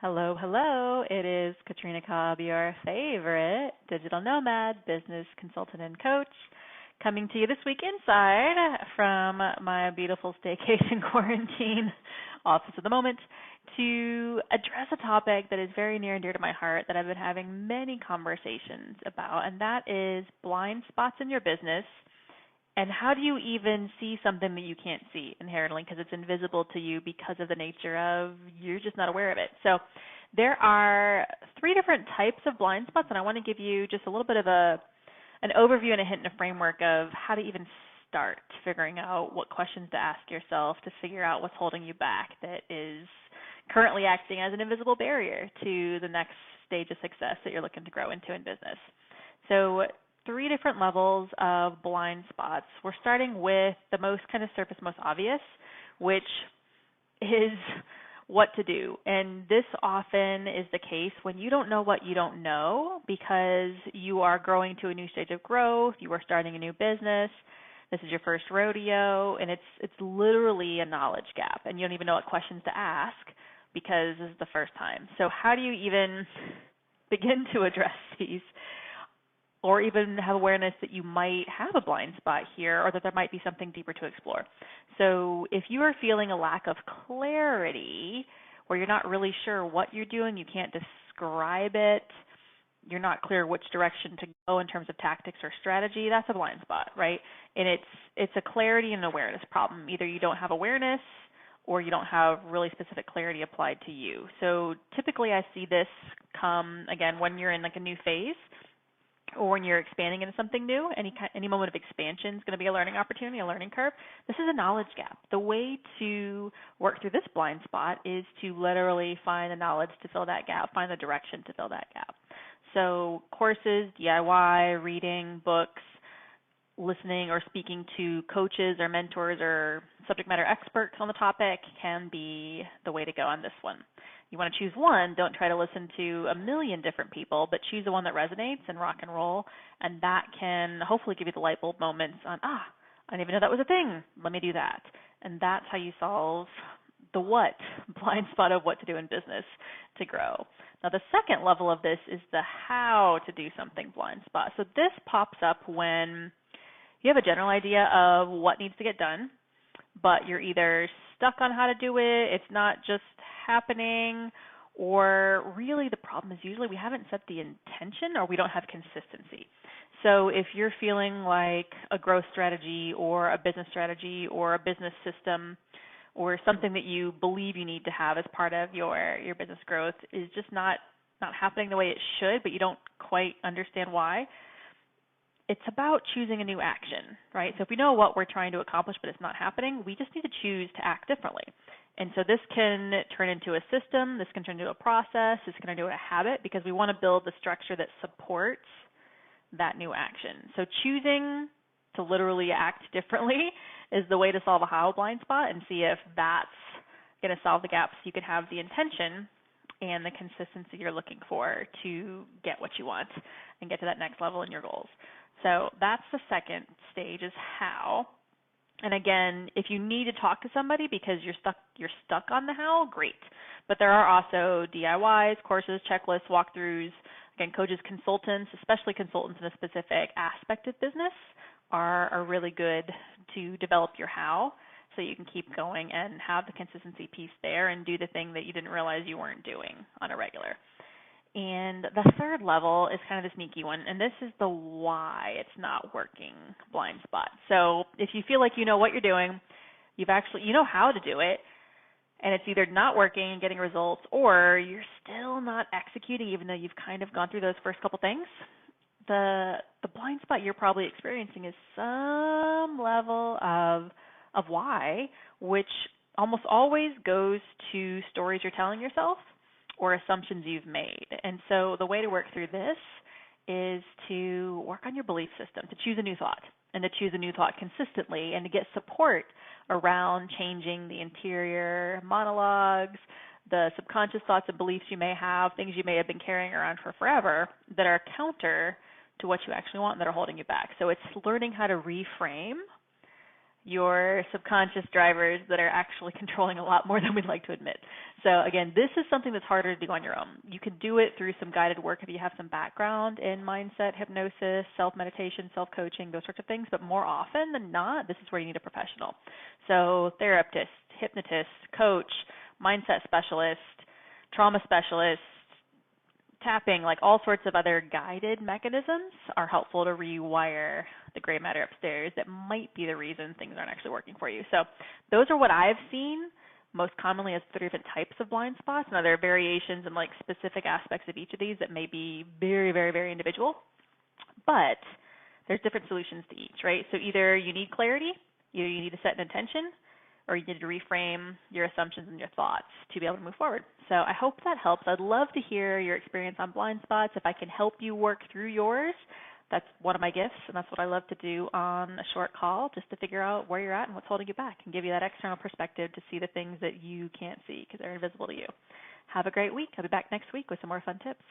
Hello, hello. It is Katrina Cobb, your favorite digital nomad, business consultant, and coach, coming to you this week inside from my beautiful staycation quarantine office at the moment to address a topic that is very near and dear to my heart that I've been having many conversations about, and that is blind spots in your business. And how do you even see something that you can't see inherently because it's invisible to you because of the nature of you're just not aware of it? So there are three different types of blind spots, and I want to give you just a little bit of an overview and a hint and a framework of how to even start figuring out what questions to ask yourself to figure out what's holding you back that is currently acting as an invisible barrier to the next stage of success that you're looking to grow into in business. So three different levels of blind spots. We're starting with the most kind of surface, most obvious, which is what to do. And this often is the case when you don't know what you don't know because you are growing to a new stage of growth, you are starting a new business, this is your first rodeo, and it's literally a knowledge gap, and you don't even know what questions to ask because this is the first time. So how do you even begin to address these? Or even have awareness that you might have a blind spot here or that there might be something deeper to explore. So if you are feeling a lack of clarity, where you're not really sure what you're doing, you can't describe it, you're not clear which direction to go in terms of tactics or strategy, that's a blind spot, right? And it's a clarity and awareness problem. Either you don't have awareness or you don't have really specific clarity applied to you. So typically I see this come, again, when you're in like a new phase, or when you're expanding into something new. Any moment of expansion is going to be a learning opportunity, a learning curve. This is a knowledge gap. The way to work through this blind spot is to literally find the knowledge to fill that gap, find the direction to fill that gap. So courses, DIY, reading, books, listening or speaking to coaches or mentors or subject matter experts on the topic can be the way to go on this one. You want to choose one, don't try to listen to a million different people, but choose the one that resonates and rock and roll, and that can hopefully give you the light bulb moments on, I didn't even know that was a thing, let me do that. And that's how you solve the what blind spot of what to do in business to grow. Now the second level of this is the how to do something blind spot. So this pops up when you have a general idea of what needs to get done, but you're either stuck on how to do it, it's not just happening, or really the problem is usually we haven't set the intention or we don't have consistency. So if you're feeling like a growth strategy or a business strategy or a business system or something that you believe you need to have as part of your business growth is just not happening the way it should, but you don't quite understand why, it's about choosing a new action, right? So if we know what we're trying to accomplish but it's not happening, we just need to choose to act differently. And so this can turn into a system, this can turn into a process, this can turn into a habit because we want to build the structure that supports that new action. So choosing to literally act differently is the way to solve a how blind spot and see if that's going to solve the gaps you can have the intention and the consistency you're looking for to get what you want and get to that next level in your goals. So that's the second stage is how. And again, if you need to talk to somebody because you're stuck on the how, great. But there are also DIYs, courses, checklists, walkthroughs, again, coaches, consultants, especially consultants in a specific aspect of business are really good to develop your how so you can keep going and have the consistency piece there and do the thing that you didn't realize you weren't doing on a regular. And the third level is kind of the sneaky one, and this is the why it's not working blind spot. So if you feel like you know what you're doing, you know how to do it, and it's either not working and getting results, or you're still not executing even though you've kind of gone through those first couple things, the blind spot you're probably experiencing is some level of why, which almost always goes to stories you're telling yourself or assumptions you've made. And so the way to work through this is to work on your belief system, to choose a new thought, and to choose a new thought consistently, and to get support around changing the interior monologues, the subconscious thoughts and beliefs you may have, things you may have been carrying around for forever that are counter to what you actually want and that are holding you back. So it's learning how to reframe your subconscious drivers that are actually controlling a lot more than we'd like to admit. So again, this is something that's harder to do on your own. You can do it through some guided work if you have some background in mindset, hypnosis, self-meditation, self-coaching, those sorts of things, but more often than not, this is where you need a professional. So therapist, hypnotist, coach, mindset specialist, trauma specialist, tapping, like all sorts of other guided mechanisms are helpful to rewire the gray matter upstairs that might be the reason things aren't actually working for you. So those are what I've seen most commonly as 3 different types of blind spots. Now there are variations and like specific aspects of each of these that may be very, very, very individual, but there's different solutions to each, right? So either you need clarity, either you need to set an intention, or you need to reframe your assumptions and your thoughts to be able to move forward. So I hope that helps. I'd love to hear your experience on blind spots. If I can help you work through yours, that's one of my gifts, and that's what I love to do on a short call, just to figure out where you're at and what's holding you back and give you that external perspective to see the things that you can't see because they're invisible to you. Have a great week. I'll be back next week with some more fun tips.